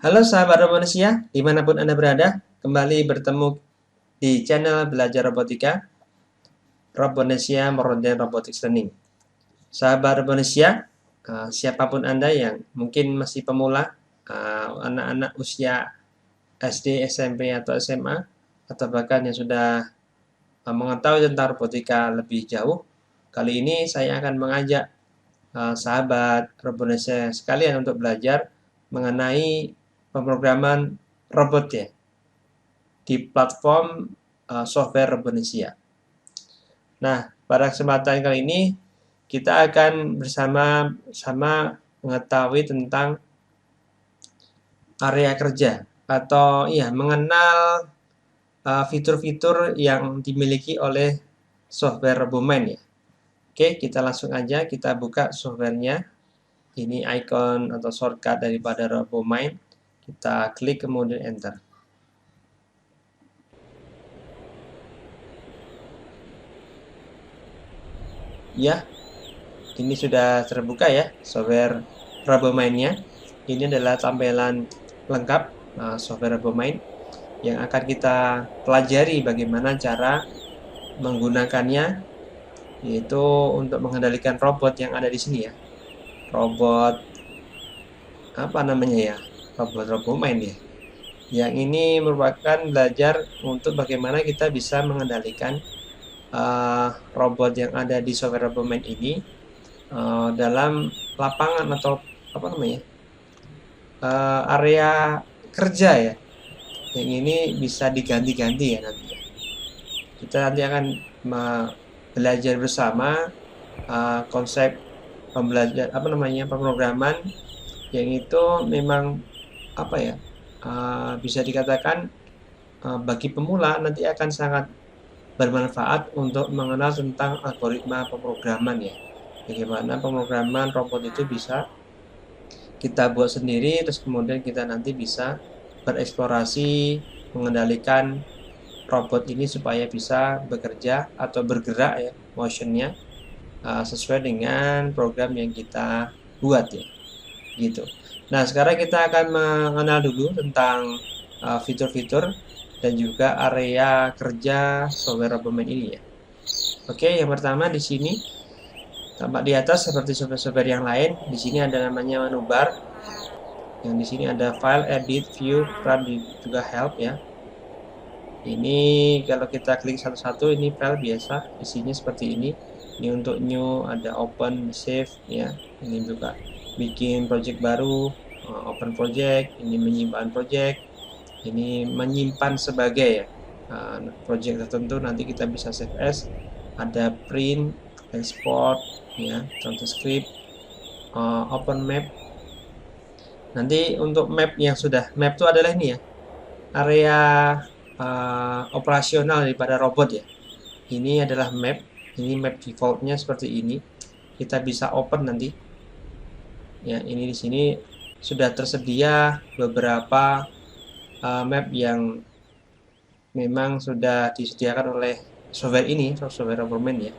Halo sahabat Robonesia, dimanapun Anda berada, kembali bertemu di channel Belajar Robotika, Robonesia Modern Robotics Learning. Sahabat Robonesia, siapapun Anda yang mungkin masih pemula, anak-anak usia SD, SMP, atau SMA, atau bahkan yang sudah mengetahui tentang robotika lebih jauh, kali ini saya akan mengajak sahabat Robonesia sekalian untuk belajar mengenai pemrograman robot ya di platform software Robonesia. Nah, pada kesempatan kali ini kita akan bersama-sama mengetahui tentang area kerja atau ya mengenal fitur-fitur yang dimiliki oleh software RoboMind ya. Oke, kita langsung aja kita buka softwarenya. Ini icon atau shortcut daripada RoboMind. Kita klik kemudian enter. Ya, ini sudah terbuka ya software RoboMind-nya. Ini adalah tampilan lengkap software RoboMind yang akan kita pelajari bagaimana cara menggunakannya, yaitu untuk mengendalikan robot yang ada di sini ya. Robot apa namanya ya? Robot RoboMind ya. Yang ini merupakan belajar untuk bagaimana kita bisa mengendalikan robot yang ada di software RoboMind ini dalam lapangan atau apa namanya area kerja ya. Yang ini bisa diganti-ganti ya nanti. Kita nanti akan belajar bersama konsep pembelajar apa namanya pemrograman yang itu memang apa ya bisa dikatakan bagi pemula nanti akan sangat bermanfaat untuk mengenal tentang algoritma pemrograman ya. Bagaimana pemrograman robot itu bisa kita buat sendiri, terus kemudian kita nanti bisa bereksplorasi mengendalikan robot ini supaya bisa bekerja atau bergerak ya motionnya sesuai dengan program yang kita buat ya gitu. Nah sekarang kita akan mengenal dulu tentang fitur-fitur dan juga area kerja software RoboMind ini ya. Oke, yang pertama di sini tampak di atas seperti software-software yang lain. Di sini ada namanya menu bar. Yang di sini ada file, edit, view, run, juga help ya. Ini kalau kita klik satu-satu ini file biasa, isinya seperti ini. Ini untuk new, ada open, save ya. Ini juga bikin project baru, open project, ini menyimpan project, ini menyimpan sebagai ya project tertentu nanti kita bisa save as, ada print, export ya, contoh script, open map. Nanti untuk map yang sudah map itu adalah ini ya area operasional daripada robot ya. Ini adalah map, ini map defaultnya seperti ini. Kita bisa open nanti ya. Ini di sini sudah tersedia beberapa map yang memang sudah disediakan oleh software ini, software RoboMind ya.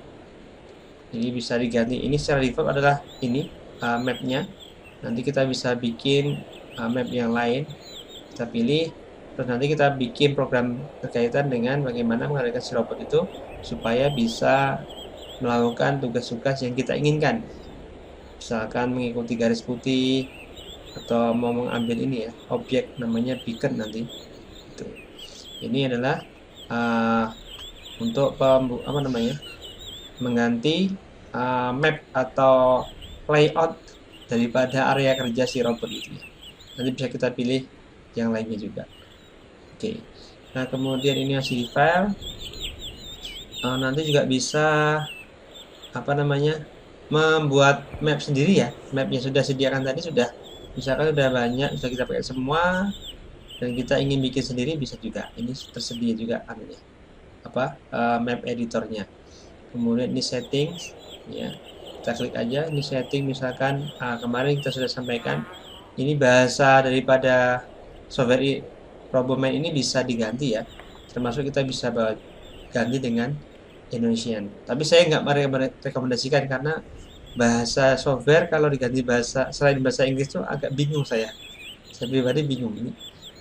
Jadi bisa diganti. Ini secara default adalah ini mapnya. Nanti kita bisa bikin map yang lain. Kita pilih, terus nanti kita bikin program berkaitan dengan bagaimana mengendalikan si robot itu supaya bisa melakukan tugas-tugas yang kita inginkan. Misalkan mengikuti garis putih atau mau mengambil ini ya objek namanya beacon nanti. Ini adalah untuk apa namanya mengganti map atau layout daripada area kerja si robot itu. Nanti bisa kita pilih yang lainnya juga. Oke. Nah kemudian ini masih di file. Nanti juga bisa apa namanya membuat map sendiri ya. Map yang sudah sediakan tadi sudah misalkan sudah banyak, sudah kita pakai semua, dan kita ingin bikin sendiri bisa juga. Ini tersedia juga anunya apa map editornya. Kemudian ini settings ya, kita klik aja ini setting. Misalkan kemarin kita sudah sampaikan ini bahasa daripada software RoboMind ini bisa diganti ya, termasuk kita bisa ganti dengan Indonesian. Tapi saya nggak merekomendasikan karena bahasa software kalau diganti bahasa selain bahasa Inggris itu agak bingung saya Saya pribadi bingung ini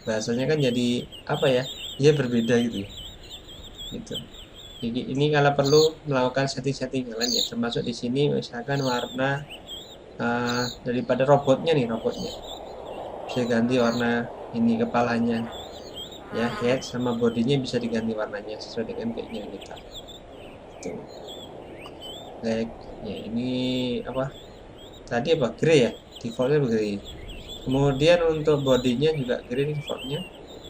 bahasanya kan jadi apa ya? Dia berbeda gitu ya. Gitu. Jadi ini kalau perlu melakukan setting-setting yang lain ya, termasuk di sini misalkan warna daripada robotnya nih, robotnya bisa ganti warna ini kepalanya ya, head sama bodinya bisa diganti warnanya sesuai dengan keinginan kita. Tuh. Black ya, ini apa tadi apa, grey ya, defaultnya grey. Kemudian untuk bodinya juga green defaultnya,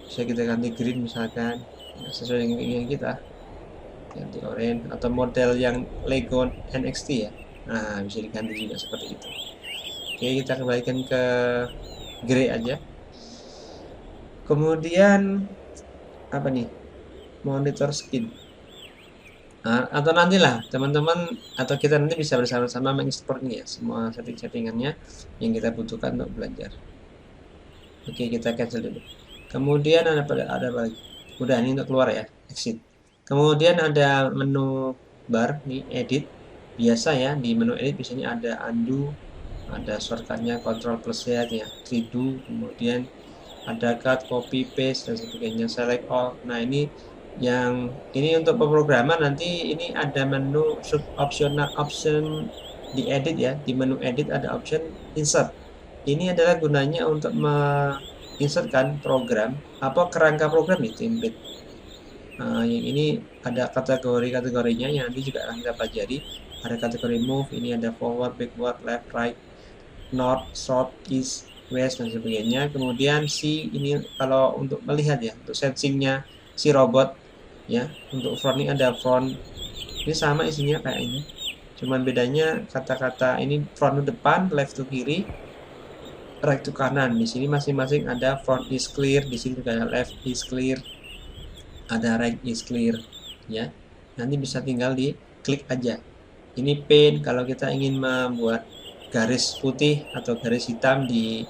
bisa kita ganti green misalkan ya, sesuai dengan keinginan kita, ganti orange atau model yang Lego NXT ya, nah bisa diganti juga seperti itu. Oke, kita kembalikan ke grey aja. Kemudian apa nih, monitor skin. Nah, atau nantilah teman-teman atau kita nanti bisa bersama-sama mengekspornya ya, semua setting-settingannya yang kita butuhkan untuk belajar. Oke, kita cancel dulu. Kemudian ada apa lagi? Udah, ini untuk keluar ya, exit. Kemudian ada menu bar nih, edit. Biasa ya, di menu edit biasanya ada undo, ada shortcutnya Ctrl plus Z ya, redo, kemudian ada cut, copy, paste dan sebagainya, select all. Nah, ini yang ini untuk pemrograman, nanti ini ada menu sub optional option di edit ya, di menu edit ada option insert. Ini adalah gunanya untuk menginsertkan program apa kerangka program nih, template. Yang ini ada kategorinya yang nanti juga akan kita pelajari. Ada kategori move, ini ada forward, backward, left, right, north, south, east, west dan sebagainya. Kemudian ini kalau untuk melihat ya, untuk sensingnya si robot ya. Untuk front ini ada front, ini sama isinya kayak ini, cuman bedanya kata-kata ini front to depan, left to kiri, right to kanan. Di sini masing-masing ada front is clear, di sini juga ada left is clear, ada right is clear ya. Nanti bisa tinggal di klik aja. Ini pane kalau kita ingin membuat garis putih atau garis hitam di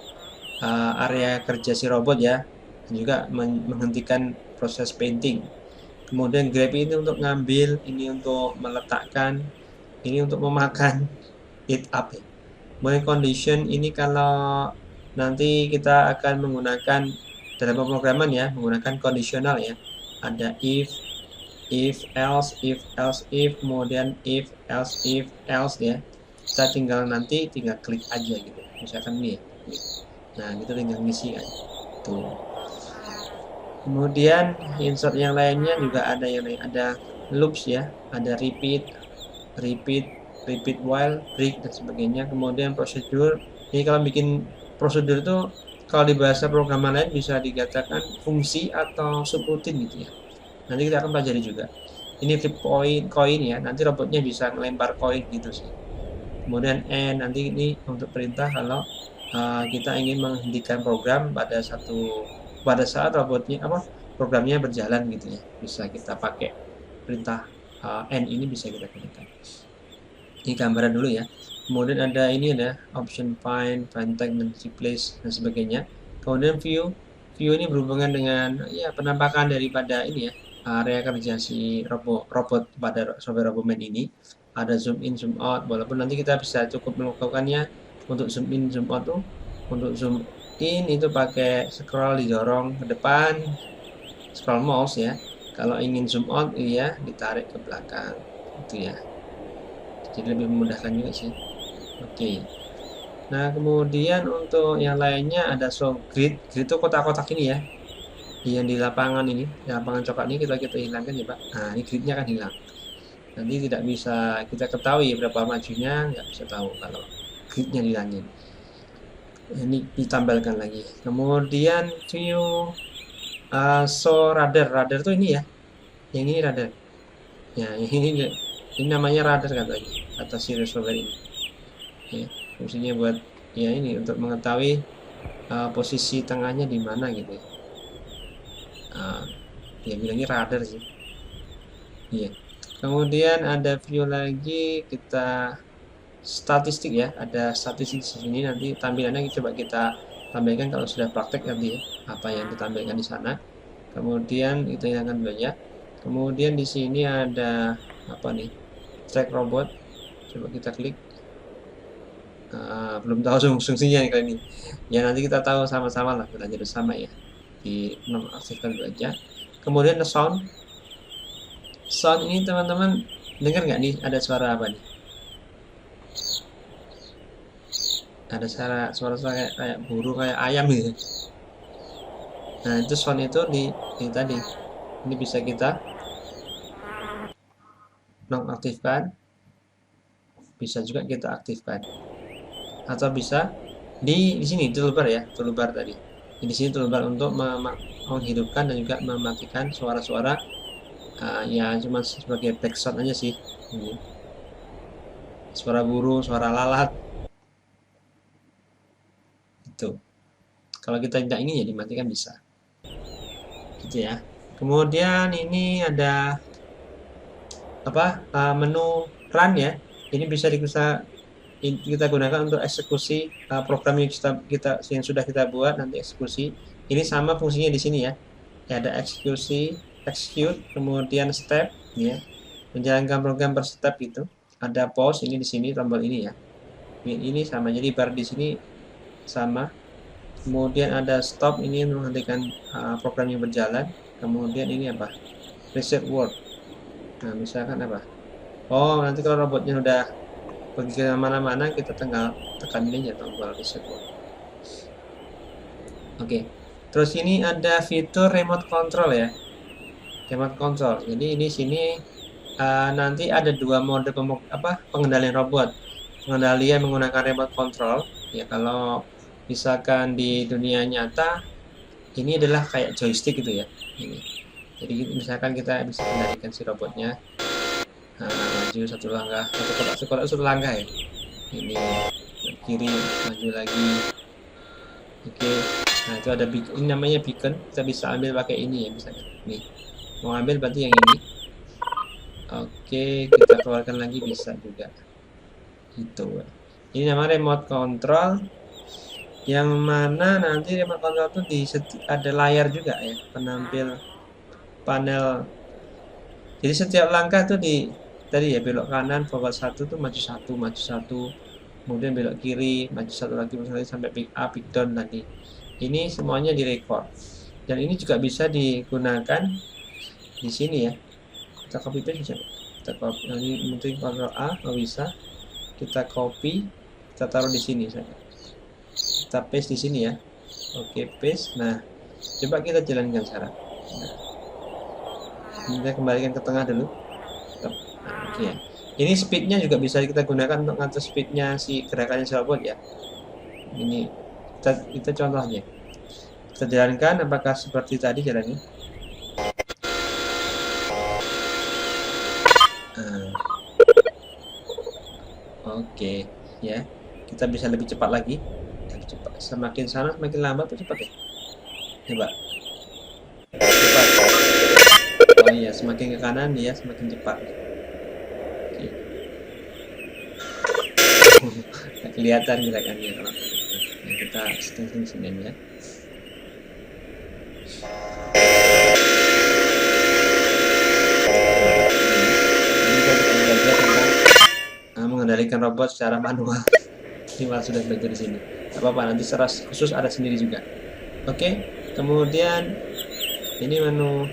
area kerja si robot ya, dan juga menghentikan proses painting. Kemudian grab ini untuk ngambil, ini untuk meletakkan, ini untuk memakan, heat up ya. Kemudian condition ini kalau nanti kita akan menggunakan dalam pemrograman ya, menggunakan kondisional ya. Ada if else, kemudian if else ya. Kita tinggal klik aja gitu. Misalkan ini ya. Nah, kita tinggal ngisi kan. Tuh. Kemudian insert yang lainnya juga ada yang lain, ada loops ya, ada repeat while, break dan sebagainya. Kemudian prosedur, ini kalau bikin prosedur itu kalau di bahasa programan lain bisa dikatakan fungsi atau subroutine gitu ya. Nanti kita akan pelajari juga. Ini flip coin ya, nanti robotnya bisa melempar koin gitu sih. Kemudian end, nanti ini untuk perintah kalau kita ingin menghentikan program pada saat programnya berjalan gitu ya, bisa kita pakai perintah end, ini bisa kita gunakan. Ini gambaran dulu ya. Kemudian ada option find tag dan replace dan sebagainya. Kemudian view ini berhubungan dengan ya penampakan daripada ini ya, area kerja si robot pada software RoboMan ini. Ada zoom in, zoom out, walaupun nanti kita bisa cukup melakukannya untuk zoom in, zoom out tuh. Untuk zoom in itu pakai scroll, didorong ke depan, scroll mouse ya. Kalau ingin zoom out ya ditarik ke belakang itu ya. Jadi lebih memudahkan juga sih. Oke. Nah, kemudian untuk yang lainnya ada show grid. Grid itu kotak-kotak ini ya. Yang di lapangan ini, di lapangan coklat ini kita hilangkan ya, Pak. Nah, ini gridnya akan hilang. Nanti tidak bisa kita ketahui berapa majunya, nggak bisa tahu kalau gridnya dihilangin. Ini ditambahkan lagi. Kemudian view show radar tuh ini ya. Yang ini radar. Ya, ini namanya radar katanya, kata si resolver ini. Ya, fungsinya buat ya ini untuk mengetahui posisi tengahnya di mana gitu ya. Ya bilangnya radar sih. Iya. Kemudian ada view lagi, kita statistik ya, ada statistik di sini, nanti tampilannya coba kita tampilkan kalau sudah praktek nanti ya, apa yang ditampilkan di sana. Kemudian itu yang akan belajar. Kemudian di sini ada apa nih, track robot, coba kita klik. belum tahu fungsinya kali ini. Ya nanti kita tahu sama-sama lah, belajar bersama ya. Di nonaktifkan dulu aja. Kemudian sound. Sound ini teman-teman dengar nggak nih ada suara apa nih? Ada suara kayak burung, kayak ayam gitu. Nah itu sound itu di tadi. Ini bisa kita nonaktifkan, bisa juga kita aktifkan, atau bisa di sini toolbar ya, toolbar tadi. Di sini toolbar untuk menghidupkan dan juga mematikan suara-suara ya cuma sebagai background aja sih. Ini suara burung, suara lalat itu. Kalau kita tidak ingin ya dimatikan bisa. Gitu ya. Kemudian ini ada apa? Menu run ya. Ini bisa kita gunakan untuk eksekusi program yang sudah kita buat, nanti eksekusi. Ini sama fungsinya di sini ya. Ada execute, kemudian step ya. Menjalankan program per step itu. Ada pause ini di sini, tombol ini ya. Ini sama, jadi bar di sini sama. Kemudian ada stop, ini menghentikan program yang berjalan. Kemudian ini apa? Reset word. Nah, misalkan apa? Oh, nanti kalau robotnya udah pergi ke mana-mana, kita tinggal tekan ini aja tombol reset word. Oke. Terus ini ada fitur remote control ya. Remote control. Jadi ini sini nanti ada dua mode pengendalian robot. Pengendalian menggunakan remote control. Ya kalau misalkan di dunia nyata ini adalah kayak joystick gitu ya. Ini. Jadi misalkan kita bisa kendalikan si robotnya maju satu langkah, satu langkah ya. Ini kiri, maju lagi. Oke. Nah itu ada beacon, ini namanya beacon. Kita bisa ambil pakai ini ya misalkan. Nih. Mau ambil berarti yang ini. Oke, kita keluarkan lagi bisa juga. Gitu. Ini namanya remote control. Yang mana nanti remote control itu ada layar juga ya, penampil panel. Jadi setiap langkah tuh tadi ya belok kanan forward 1 tuh maju satu, kemudian belok kiri maju satu lagi sampai pick up, pick down tadi. Ini semuanya direkord. Dan ini juga bisa digunakan di sini ya. Kita copy paste bisa. Kita copy, nanti mungkin Ctrl A kalau bisa. Kita copy, kita taruh di sini saja. Kita paste di sini ya. Oke, paste. Nah, coba kita jalankan sekarang. Nah, kita kembalikan ke tengah dulu. Nah, oke ya. Ini speednya juga bisa kita gunakan untuk ngatur speednya si gerakannya si robot ya. Ini kita contohnya. Kita jalankan apakah seperti tadi jalannya. Oke ya, kita bisa lebih cepat lagi. Lebih cepat. Semakin sana semakin lambat tuh cepat ya. Coba. Cepat. Oh iya, semakin ke kanan dia semakin cepat. Oke. Nggak kelihatan gerakannya kalau nah, kita setting sini ya. Mengendalikan robot secara manual. Ini sudah belajar di sini. Gak apa-apa, nanti secara khusus ada sendiri juga. Oke, kemudian ini menu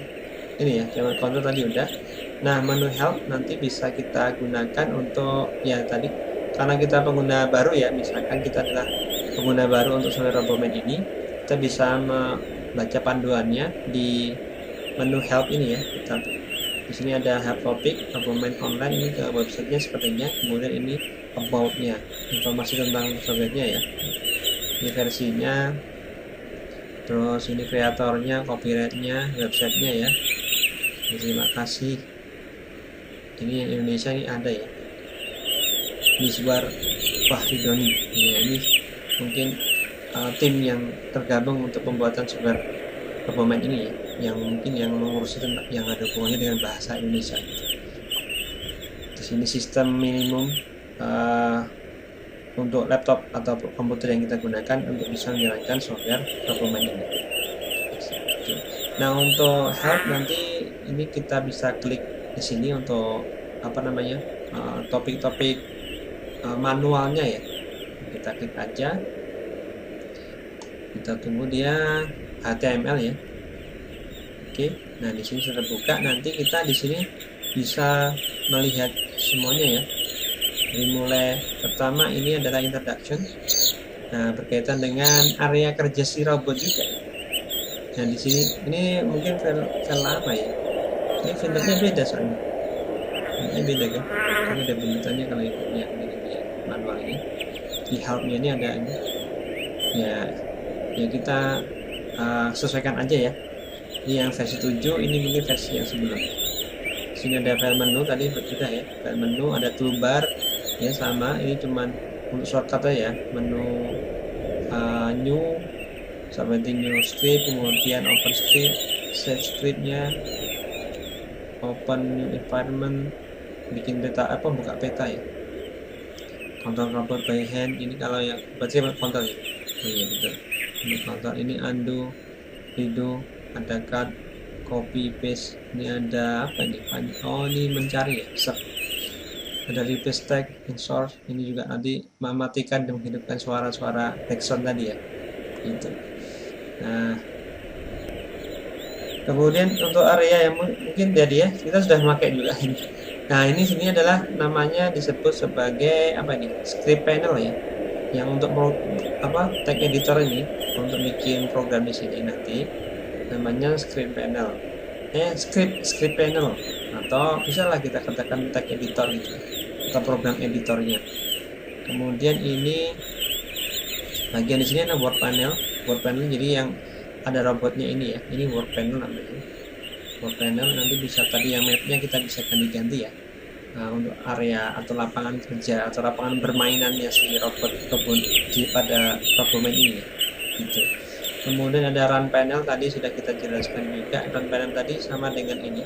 ini ya, remote control tadi udah. Nah, menu help nanti bisa kita gunakan untuk ya tadi karena kita pengguna baru ya, misalkan kita adalah pengguna baru untuk software RoboMan ini, kita bisa membaca panduannya di menu help ini ya. Kita di sini ada help topic, RoboMan online, ini ke websitenya sepertinya, kemudian ini about-nya, informasi tentang software-nya ya. Ini versinya, terus ini kreatornya, copyright-nya, websitenya ya. Terima kasih. Ini yang Indonesia ini ada ya. Misbar Fahridoni. Ya, ini mungkin tim yang tergabung untuk pembuatan software RoboMan ini ya, yang mungkin yang mengurus yang ada hubungannya dengan bahasa Indonesia. Di sini sistem minimum untuk laptop atau komputer yang kita gunakan untuk bisa menjalankan software RoboMan ini. Nah untuk help nanti ini kita bisa klik di sini untuk apa namanya topik-topik manualnya ya. kita klik aja, kita tunggu dia HTML ya. Oke, nah di sini sudah buka. Nanti kita di sini bisa melihat semuanya ya. Jadi mulai pertama ini adalah introduction. Nah, berkaitan dengan area kerja si robot juga. Nah, di sini ini mungkin file lama ya. Ini filenya beda soalnya. Ini beda kan? Ini ada bentukannya kalau yang di manual ini. Di helpnya ini ada ini. Ya kita sesuaikan aja ya. Ini yang versi 7, ini mungkin versi yang sebelumnya. Sini ada file menu tadi sudah ya. File menu ada toolbar ya sama. Ini cuman untuk shortcut aja ya. Menu new sampai di new script, kemudian open script, save scriptnya, open new environment, bikin peta buka peta ya. Control robot by hand, ini kalau yang berarti kontrol ya. Oh iya betul. Ini kontrol, ini undo, redo, ada cut, copy paste. Ini ada apa ini? Oh ini mencari ya. Ada replace tag, insert. Ini juga nanti mematikan dan menghidupkan suara-suara background tadi ya. Gitu. Nah, kemudian untuk area yang mungkin tadi ya kita sudah memakai juga ini. Nah ini sini adalah namanya disebut sebagai apa ini, script panel ya, yang untuk tag editor ini untuk bikin program di sini nanti namanya script panel, script panel, atau bisa lah kita katakan tag editor gitu atau program editornya. Kemudian ini bagian di sini ada word panel jadi yang ada robotnya ini ya, ini word panel namanya. Word panel nanti bisa tadi yang mapnya kita bisa ganti-ganti ya. Nah, untuk area atau lapangan kerja atau lapangan bermainannya si robot pada Roboman ini ya, gitu. Kemudian ada run panel tadi sudah kita jelaskan juga. Run panel tadi sama dengan ini.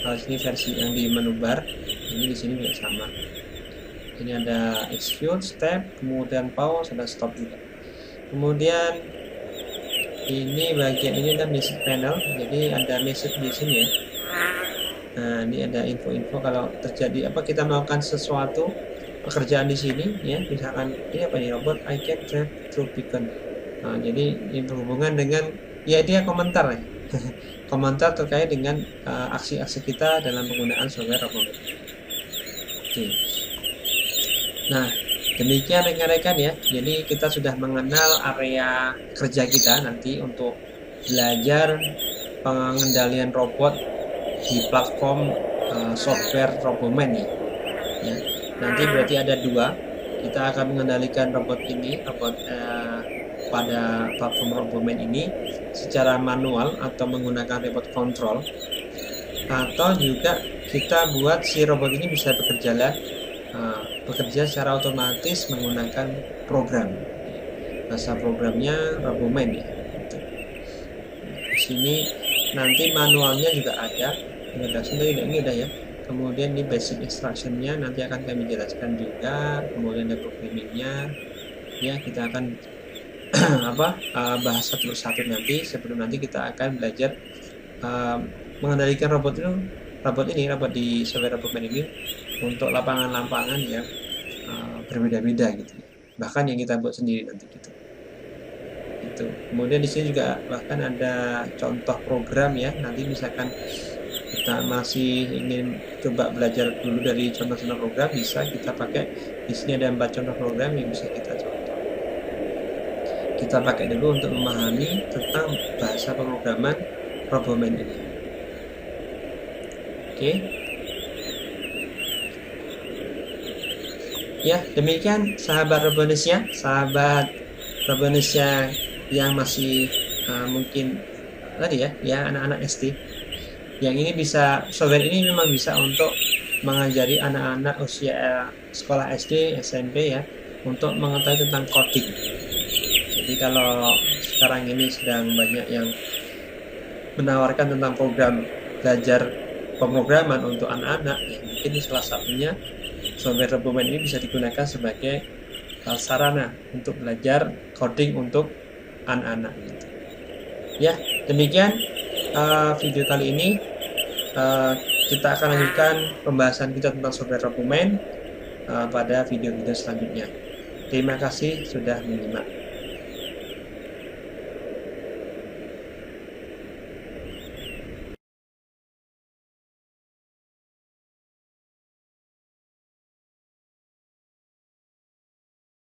Kalau ini versi yang di menu bar, ini di sini juga sama. Ini ada execute, step, kemudian pause, ada stop juga. Kemudian ini bagian ini ada message panel, jadi ada message di sini ya. Nah ini ada info-info kalau terjadi kita melakukan sesuatu pekerjaan di sini ya, misalkan ini apa nih, robot I can drive through beacon. Nah, jadi ini berhubungan dengan ya dia komentar ya. Komentar terkait dengan aksi-aksi kita dalam penggunaan software Roboman. Oke. Nah demikian rekan-rekan ya, jadi kita sudah mengenal area kerja kita nanti untuk belajar pengendalian robot di platform software Roboman ya. Nanti berarti ada dua, kita akan mengendalikan robot ini, pada platform Roboman ini secara manual atau menggunakan remote control, atau juga kita buat si robot ini bisa bekerja secara otomatis menggunakan program. Bahasa programnya Roboman ya. Di sini nanti manualnya juga ada. Ini udah ya. Kemudian di basic instructionnya nanti akan kami jelaskan juga. Kemudian ada programmingnya. Ya kita akan bahas satu persatu nanti. Sebelum nanti kita akan belajar mengendalikan robot di software Roboman ini untuk lapangan-lapangan yang berbeda-beda gitu ya. Bahkan yang kita buat sendiri nanti gitu. Kemudian di sini juga bahkan ada contoh program ya. Nanti misalkan kita masih ingin coba belajar dulu dari contoh-contoh program, bisa kita pakai. Di sini ada 4 contoh program yang bisa kita contoh. Kita pakai dulu untuk memahami tentang bahasa pemrograman Roboman ini. Oke. Ya, demikian sahabat Robonesia yang masih mungkin tadi ya anak-anak SD. Yang ini software ini memang bisa untuk mengajari anak-anak usia sekolah SD, SMP ya, untuk mengetahui tentang coding. Jadi kalau sekarang ini sedang banyak yang menawarkan tentang program belajar pemrograman untuk anak-anak, ya mungkin salah satunya software Roboman ini bisa digunakan sebagai sarana untuk belajar coding untuk anak-anak gitu. Ya, demikian video kali ini. Kita akan lanjutkan pembahasan kita tentang software Roboman pada video-video selanjutnya. Terima kasih sudah menyimak.